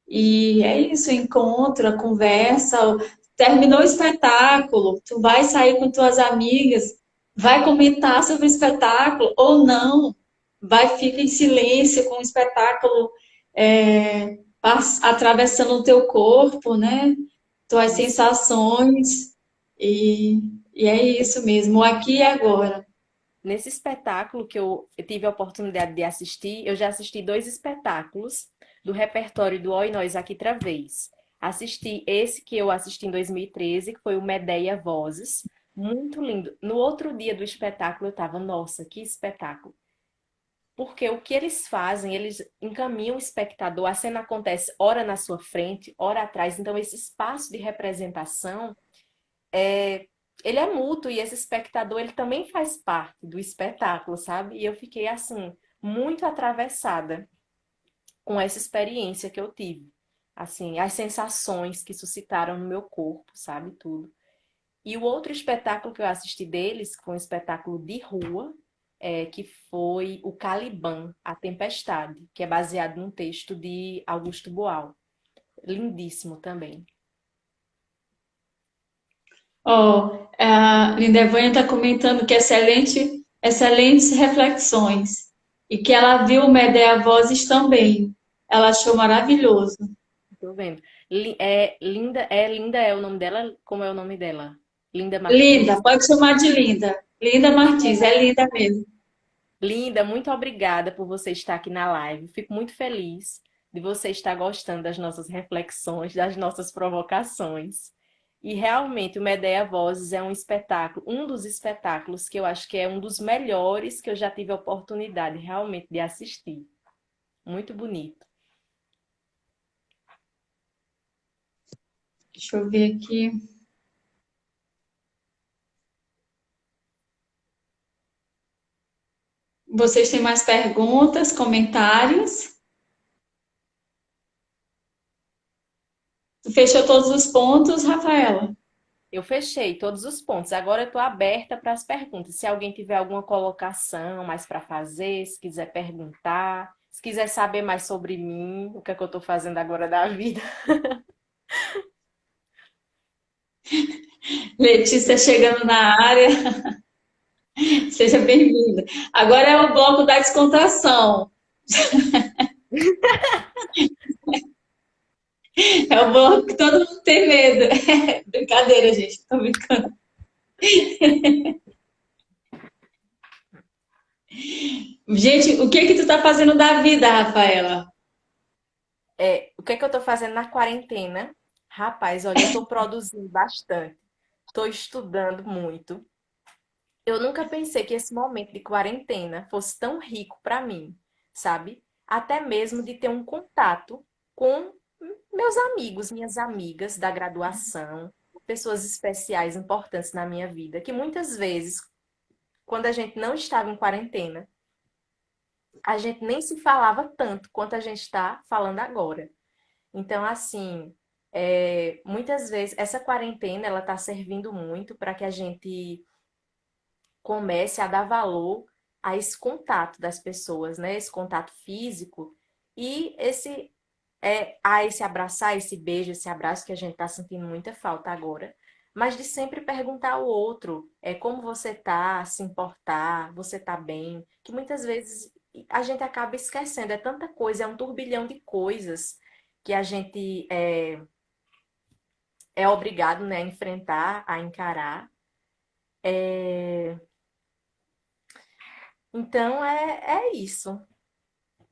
E é isso, o encontro, a conversa, terminou o espetáculo, tu vai sair com tuas amigas, vai comentar sobre o espetáculo ou não, vai ficar em silêncio com o espetáculo atravessando o teu corpo, né? Tuas Isso. sensações e E é isso mesmo, o aqui e agora. Nesse espetáculo que eu tive a oportunidade de assistir, eu já assisti dois espetáculos do repertório do Oi Nós Aqui Outra Vez. Assisti esse que eu assisti em 2013, que foi o Medeia Vozes, muito lindo. No outro dia do espetáculo eu tava, nossa, que espetáculo! Porque o que eles fazem, eles encaminham o espectador, a cena acontece ora na sua frente, ora atrás, então esse espaço de representação é, ele é mútuo e esse espectador ele também faz parte do espetáculo, sabe? E eu fiquei assim muito atravessada com essa experiência que eu tive, assim, as sensações que suscitaram no meu corpo, sabe, tudo. E o outro espetáculo que eu assisti deles, que foi um espetáculo de rua, que foi o Caliban, A Tempestade, que é baseado num texto de Augusto Boal. Lindíssimo também. Ó, a Lindevânia está comentando que excelentes reflexões. E que ela viu o Medea Vozes também. Ela achou maravilhoso. Tô vendo. Linda é o nome dela? Como é o nome dela? Linda Linda, Martins. pode chamar de Linda. Linda Martins, é linda mesmo. Linda, muito obrigada por você estar aqui na live. Fico muito feliz de você estar gostando das nossas reflexões, das nossas provocações. E realmente o Medeia Vozes é um espetáculo, um dos espetáculos que eu acho que é um dos melhores que eu já tive a oportunidade realmente de assistir. Muito bonito. Deixa eu ver aqui. Vocês têm mais perguntas, comentários? Fechou todos os pontos, Rafaela? Eu fechei todos os pontos. Agora eu estou aberta para as perguntas. Se alguém tiver alguma colocação mais para fazer, se quiser perguntar, se quiser saber mais sobre mim, o que é que eu estou fazendo agora da vida. Letícia chegando na área, seja bem-vinda. Agora é o bloco da descontração. É o bloco que todo mundo tem medo. Brincadeira, gente, tô brincando. Gente, o que que tu tá fazendo da vida, Rafaela? O que é que eu estou fazendo na quarentena? Rapaz, olha, eu estou produzindo bastante. Estou estudando muito. Eu nunca pensei que esse momento de quarentena fosse tão rico para mim, sabe? Até mesmo de ter um contato com meus amigos, minhas amigas da graduação, pessoas especiais, importantes na minha vida, que muitas vezes, quando a gente não estava em quarentena, a gente nem se falava tanto quanto a gente está falando agora. Então, assim, muitas vezes essa quarentena ela está servindo muito para que a gente comece a dar valor a esse contato das pessoas, né? Esse contato físico e esse abraçar, esse beijo, esse abraço que a gente está sentindo muita falta agora. Mas de sempre perguntar ao outro, como você tá, se importar, você tá bem, que muitas vezes a gente acaba esquecendo, é tanta coisa, é um turbilhão de coisas que a gente é obrigado, né, a enfrentar, a encarar. Então é isso.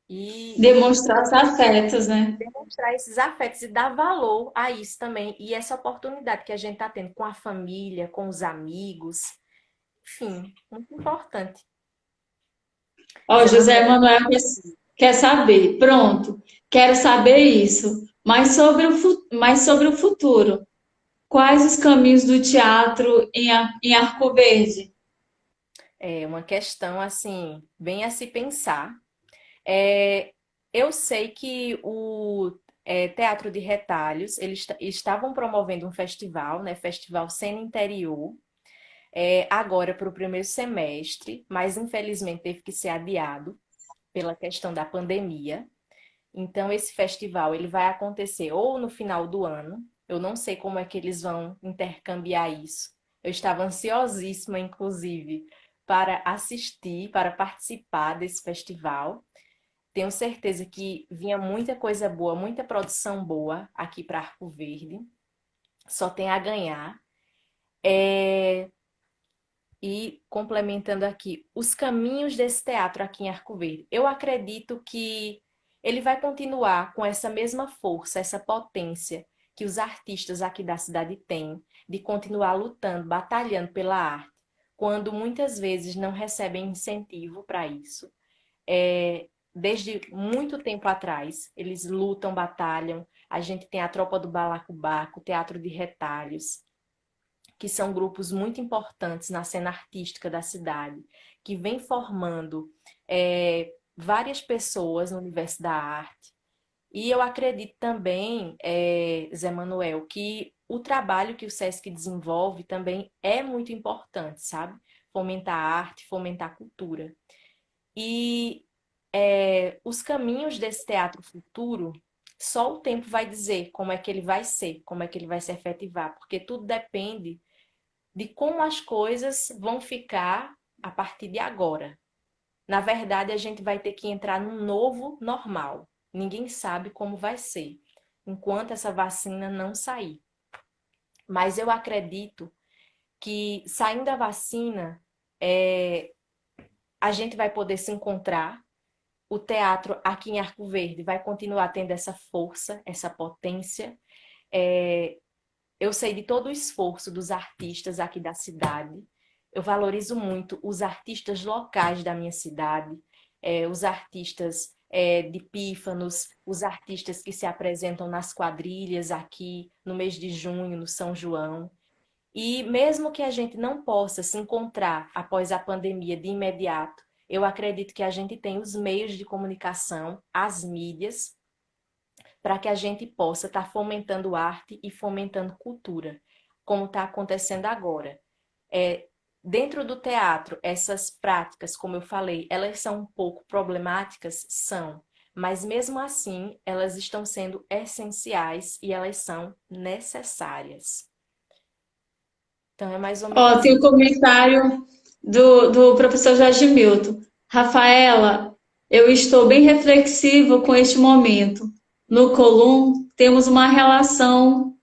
E Demonstrar os afetos, né? demonstrar esses afetos e dar valor a isso também. E essa oportunidade que a gente está tendo com a família, com os amigos, enfim, muito importante. Ó, Zé José Manuel, Manuel quer saber. Pronto, quero saber isso. Mas sobre o futuro. Quais os caminhos do teatro em Arco Verde? é uma questão assim, bem a se pensar. É, eu sei que o Teatro de Retalhos, eles estavam promovendo um festival, né? Festival Cena Interior, agora para o primeiro semestre, mas infelizmente teve que ser adiado pela questão da pandemia. Então, esse festival ele vai acontecer ou no final do ano, eu não sei como é que eles vão intercambiar isso. Eu estava ansiosíssima, inclusive, para assistir, para participar desse festival. Tenho certeza que vinha muita coisa boa, muita produção boa aqui para Arco Verde. Só tem a ganhar. E complementando aqui, os caminhos desse teatro aqui em Arco Verde. Eu acredito que ele vai continuar com essa mesma força, essa potência que os artistas aqui da cidade têm, de continuar lutando, batalhando pela arte, quando muitas vezes não recebem incentivo para isso. Desde muito tempo atrás, eles lutam, batalham. A gente tem a Tropa do Balacobaco, o Teatro de Retalhos, que são grupos muito importantes na cena artística da cidade, que vem formando várias pessoas no universo da arte. E eu acredito também, Zé Manuel, que o trabalho que o SESC desenvolve também é muito importante, sabe? Fomentar a arte, fomentar a cultura. E os caminhos desse teatro futuro, só o tempo vai dizer como é que ele vai ser, como é que ele vai se efetivar, porque tudo depende de como as coisas vão ficar a partir de agora. Na verdade, a gente vai ter que entrar num novo normal. Ninguém sabe como vai ser, enquanto essa vacina não sair. Mas eu acredito que, saindo a vacina, a gente vai poder se encontrar. O teatro aqui em Arco Verde vai continuar tendo essa força, essa potência. Eu sei de todo o esforço dos artistas aqui da cidade. Eu valorizo muito os artistas locais da minha cidade, os artistas de pífanos, os artistas que se apresentam nas quadrilhas aqui no mês de junho, no São João. E mesmo que a gente não possa se encontrar após a pandemia de imediato, eu acredito que a gente tem os meios de comunicação, as mídias, para que a gente possa estar fomentando arte e fomentando cultura, como está acontecendo agora. Dentro do teatro, essas práticas, como eu falei, elas são um pouco problemáticas? São. Mas mesmo assim, elas estão sendo essenciais e elas são necessárias. Então é mais ou Ó, menos tem um isso. comentário do professor Jorge Milton. Rafaela, eu estou bem reflexivo com este momento. No Colum, temos uma relação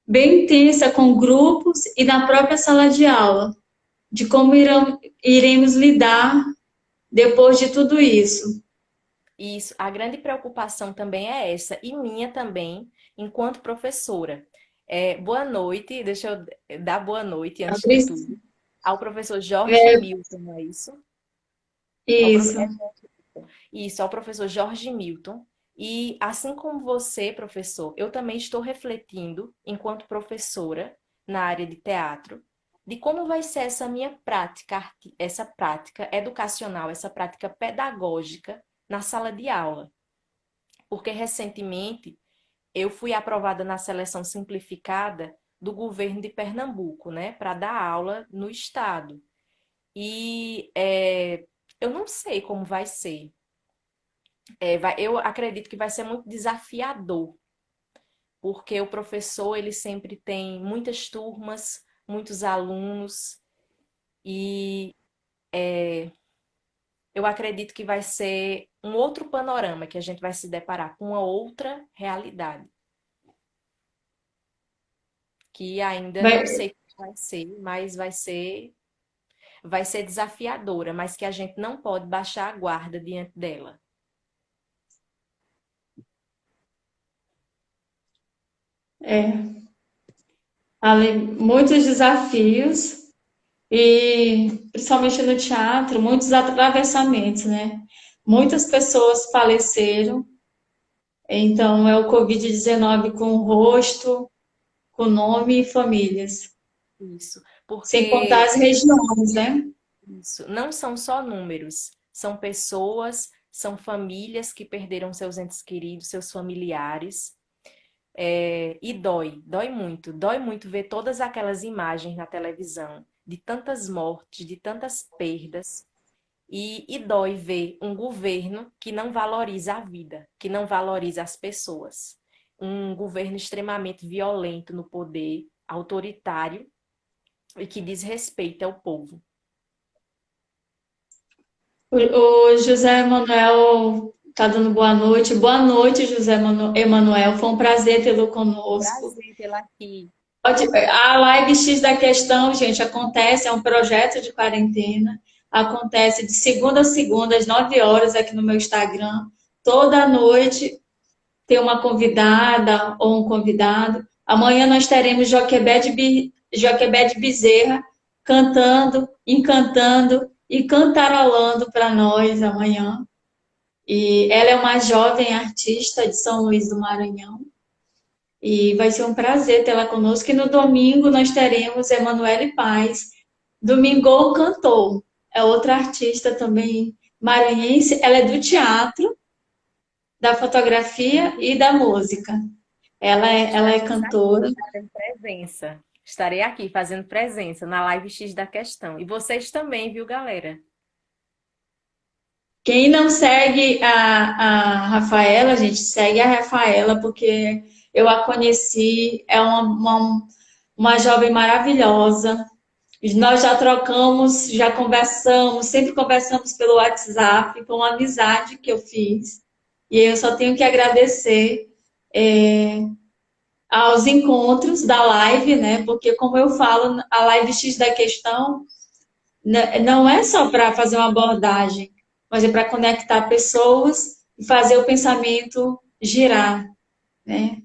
bem intensa com grupos e na própria sala de aula, de como iremos lidar depois de tudo isso. Isso, a grande preocupação também é essa, e minha também, enquanto professora. Boa noite, deixa eu dar boa noite antes de tudo ao professor Jorge Milton, não é isso? Ao prof... Isso. é Isso, ao professor Jorge Milton. E assim como você, professor, eu também estou refletindo, enquanto professora na área de teatro, de como vai ser essa minha prática, essa prática educacional, essa prática pedagógica na sala de aula. Porque recentemente eu fui aprovada na seleção simplificada do governo de Pernambuco, né, para dar aula no estado. E eu não sei como vai ser. Eu acredito que vai ser muito desafiador, porque o professor ele sempre tem muitas turmas, muitos alunos, e eu acredito que vai ser um outro panorama, que a gente vai se deparar com uma outra realidade, que ainda não Vai, sei como vai ser, mas vai ser desafiadora, mas que a gente não pode baixar a guarda diante dela. muitos desafios e, principalmente no teatro, muitos atravessamentos, né? Muitas pessoas faleceram, então é o Covid-19 com o rosto, com nome e famílias. Isso, Sem contar porque as regiões, né? isso. Não são só números, são pessoas, são famílias que perderam seus entes queridos, seus familiares. E dói muito ver todas aquelas imagens na televisão de tantas mortes, de tantas perdas. E dói ver um governo que não valoriza a vida, que não valoriza as pessoas. Um governo extremamente violento no poder, autoritário e que desrespeita o povo. O José Emanuel está dando boa noite. Boa noite, José Emanuel. Foi um prazer tê-lo conosco. Prazer tê-la aqui. A Live X da Questão, gente, acontece, é um projeto de quarentena, acontece de segunda a segunda, às 9 horas, aqui no meu Instagram. Toda noite tem uma convidada ou um convidado. Amanhã nós teremos Joquebede Bezerra cantando, encantando e cantarolando para nós amanhã. E ela é uma jovem artista de São Luís do Maranhão. E vai ser um prazer tê-la conosco. E no domingo nós teremos Emanuele Paz, Domingou Cantor. É outra artista também maranhense. Ela é do teatro, da fotografia e da música. Ela é Estaremos aqui cantora. fazendo presença. Estarei aqui fazendo presença na Live X da Questão. E vocês também, viu, galera? Quem não segue a Rafaela, gente, segue a Rafaela, porque eu a conheci, é uma jovem maravilhosa. Nós já trocamos, já conversamos, sempre conversamos pelo WhatsApp, com uma amizade que eu fiz. E eu só tenho que agradecer aos encontros da live, né? Porque, como eu falo, a Live X da Questão não é só para fazer uma abordagem, mas é para conectar pessoas e fazer o pensamento girar, né?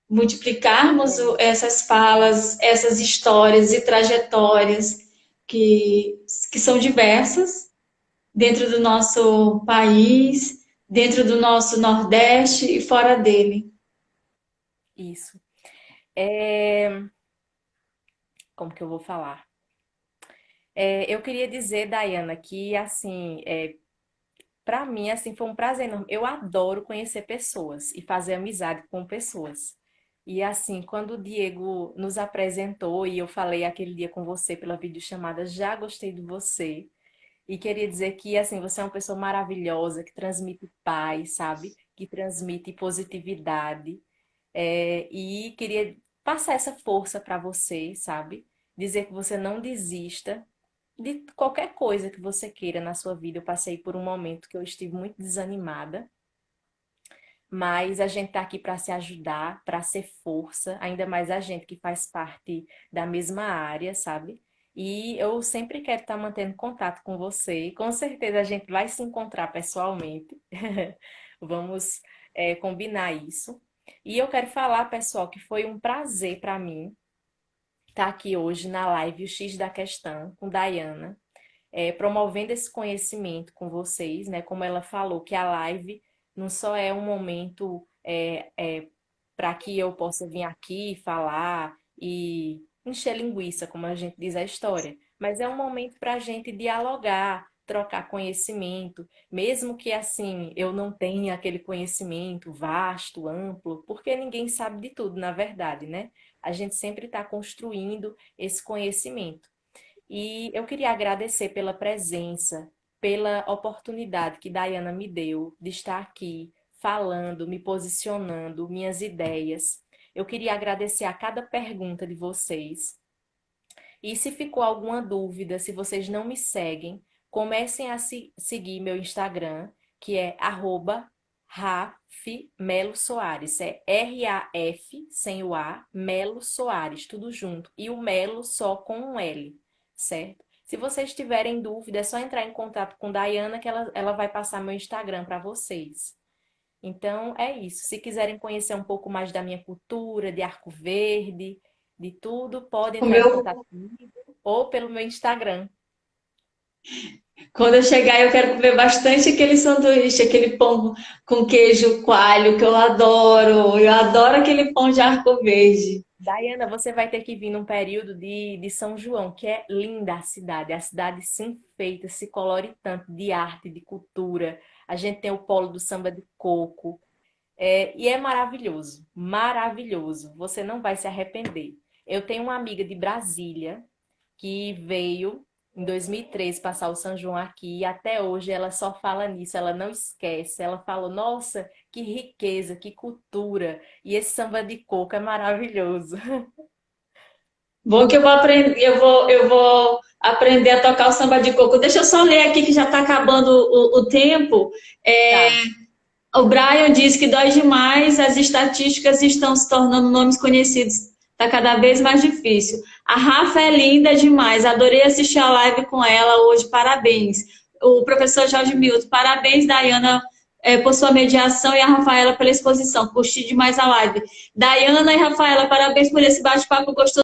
Multiplicarmos essas falas, essas histórias e trajetórias que são diversas dentro do nosso país, dentro do nosso Nordeste e fora dele. Isso. É, Como que eu vou falar? Eu queria dizer, Dayana, que assim, para mim, assim, foi um prazer enorme. Eu adoro conhecer pessoas e fazer amizade com pessoas. E assim, quando o Diego nos apresentou e eu falei aquele dia com você pela videochamada, já gostei de você. E queria dizer que, assim, você é uma pessoa maravilhosa, que transmite paz, sabe? Que transmite positividade. E queria passar essa força para você, sabe? Dizer que você não desista de qualquer coisa que você queira na sua vida. Eu passei por um momento que eu estive muito desanimada, mas a gente tá aqui para se ajudar, para ser força, ainda mais a gente que faz parte da mesma área, sabe? E eu sempre quero estar mantendo contato com você. Com certeza a gente vai se encontrar pessoalmente. Vamos, combinar isso. E eu quero falar, pessoal, que foi um prazer para mim estar aqui hoje na live O X da Questão com Dayana, promovendo esse conhecimento com vocês, né? Como ela falou, que a live não só é um momento para que eu possa vir aqui falar e encher linguiça, como a gente diz a história, mas é um momento para a gente dialogar, trocar conhecimento, mesmo que assim eu não tenha aquele conhecimento vasto, amplo, porque ninguém sabe de tudo, na verdade, né? A gente sempre está construindo esse conhecimento. E eu queria agradecer pela presença, pela oportunidade que Dayana me deu de estar aqui falando, me posicionando, minhas ideias. Eu queria agradecer a cada pergunta de vocês. E se ficou alguma dúvida, se vocês não me seguem, comecem a seguir meu Instagram, que é @RafMeloSoares. É RAF, sem o A, Melo Soares, tudo junto. E o Melo só com um L, certo? Se vocês tiverem dúvida, é só entrar em contato com Dayana que ela vai passar meu Instagram para vocês. Então, é isso. Se quiserem conhecer um pouco mais da minha cultura, de Arco Verde, de tudo, podem O entrar em meu, contato comigo ou pelo meu Instagram. quando eu chegar, eu quero comer bastante aquele sanduíche, aquele pão com queijo coalho, que eu adoro. Eu adoro aquele pão de arco verde. Dayana, você vai ter que vir num período de São João, que é linda a cidade se enfeita, se colore tanto de arte, de cultura. A gente tem o polo do samba de coco, e é maravilhoso, maravilhoso. Você não vai se arrepender. Eu tenho uma amiga de Brasília que veio em 2013 passar o São João aqui e até hoje ela só fala nisso, ela não esquece. Ela falou: Nossa, que riqueza, que cultura! E esse samba de coco é maravilhoso. Bom que eu vou aprender, eu vou aprender a tocar o samba de coco. Deixa eu só ler aqui que já está acabando o tempo. É, Tá. o Brian diz que dói demais, as estatísticas estão se tornando nomes conhecidos. Tá cada vez mais difícil. A Rafa é linda demais. Adorei assistir a live com ela hoje. Parabéns. O professor Jorge Milton. Parabéns, Dayana, por sua mediação e a Rafaela pela exposição. Curti demais a live. Dayana e Rafaela, parabéns por esse bate-papo gostoso.